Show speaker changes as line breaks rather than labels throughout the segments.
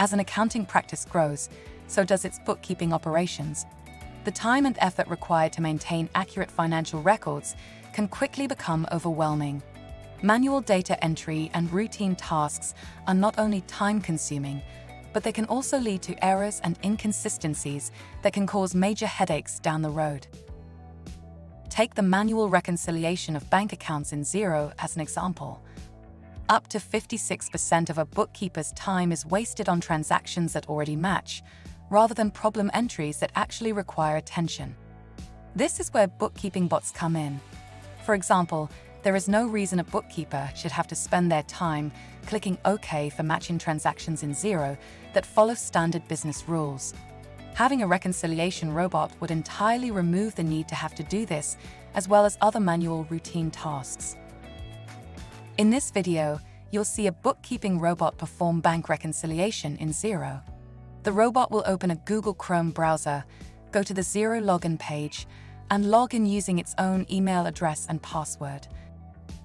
As an accounting practice grows, so does its bookkeeping operations. The time and effort required to maintain accurate financial records can quickly become overwhelming. Manual data entry and routine tasks are not only time-consuming, but they can also lead to errors and inconsistencies that can cause major headaches down the road. Take the manual reconciliation of bank accounts in Xero as an example. Up to 56% of a bookkeeper's time is wasted on transactions that already match, rather than problem entries that actually require attention. This is where bookkeeping bots come in. For example, there is no reason a bookkeeper should have to spend their time clicking OK for matching transactions in Xero that follow standard business rules. Having a reconciliation robot would entirely remove the need to have to do this, as well as other manual routine tasks. In this video, you'll see a bookkeeping robot perform bank reconciliation in Xero. The robot will open a Google Chrome browser, go to the Xero login page, and log in using its own email address and password.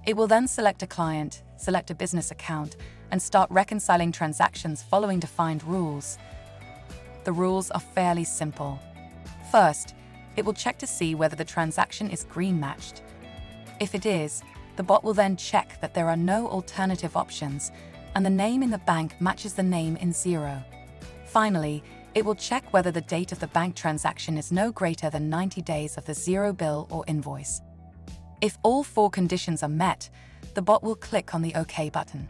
It will then select a client, select a business account, and start reconciling transactions following defined rules. The rules are fairly simple. First, it will check to see whether the transaction is green matched. If it is, the bot will then check that there are no alternative options and the name in the bank matches the name in Xero. Finally, it will check whether the date of the bank transaction is no greater than 90 days of the Xero bill or invoice. If all 4 conditions are met, the bot will click on the OK button.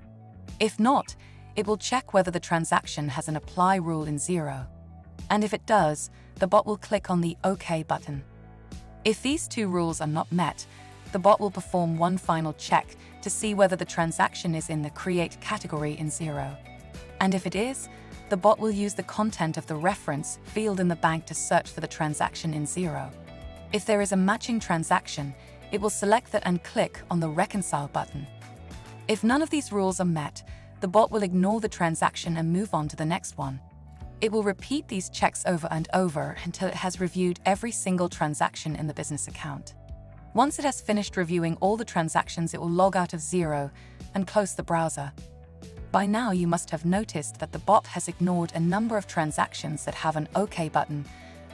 If not, it will check whether the transaction has an apply rule in Xero. And if it does, the bot will click on the OK button. If these 2 rules are not met, the bot will perform one final check to see whether the transaction is in the Create category in Xero. And if it is, the bot will use the content of the reference field in the bank to search for the transaction in Xero. If there is a matching transaction, it will select that and click on the Reconcile button. If none of these rules are met, the bot will ignore the transaction and move on to the next one. It will repeat these checks over and over until it has reviewed every single transaction in the business account. Once it has finished reviewing all the transactions, it will log out of Xero and close the browser. By now, you must have noticed that the bot has ignored a number of transactions that have an OK button,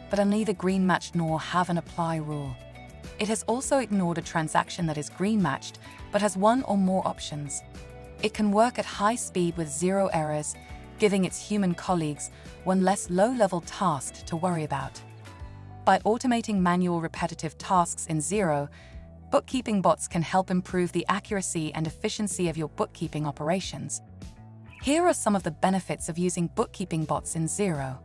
but are neither green matched nor have an apply rule. It has also ignored a transaction that is green matched, but has one or more options. It can work at high speed with 0 errors, giving its human colleagues one less low-level task to worry about. By automating manual repetitive tasks in Xero, bookkeeping bots can help improve the accuracy and efficiency of your bookkeeping operations. Here are some of the benefits of using bookkeeping bots in Xero.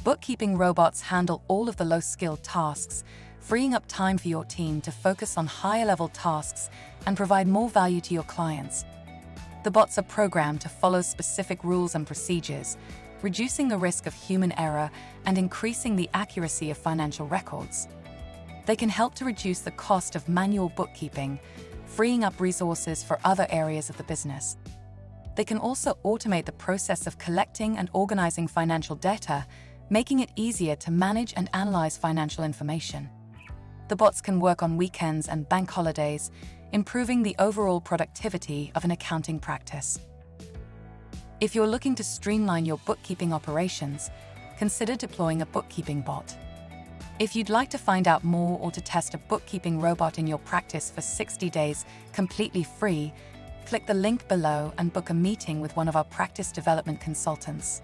Bookkeeping robots handle all of the low-skilled tasks, freeing up time for your team to focus on higher-level tasks and provide more value to your clients. The bots are programmed to follow specific rules and procedures, reducing the risk of human error and increasing the accuracy of financial records. They can help to reduce the cost of manual bookkeeping, freeing up resources for other areas of the business. They can also automate the process of collecting and organizing financial data, making it easier to manage and analyze financial information. The bots can work on weekends and bank holidays, improving the overall productivity of an accounting practice. If you're looking to streamline your bookkeeping operations, consider deploying a bookkeeping bot. If you'd like to find out more or to test a bookkeeping robot in your practice for 60 days completely free, click the link below and book a meeting with one of our practice development consultants.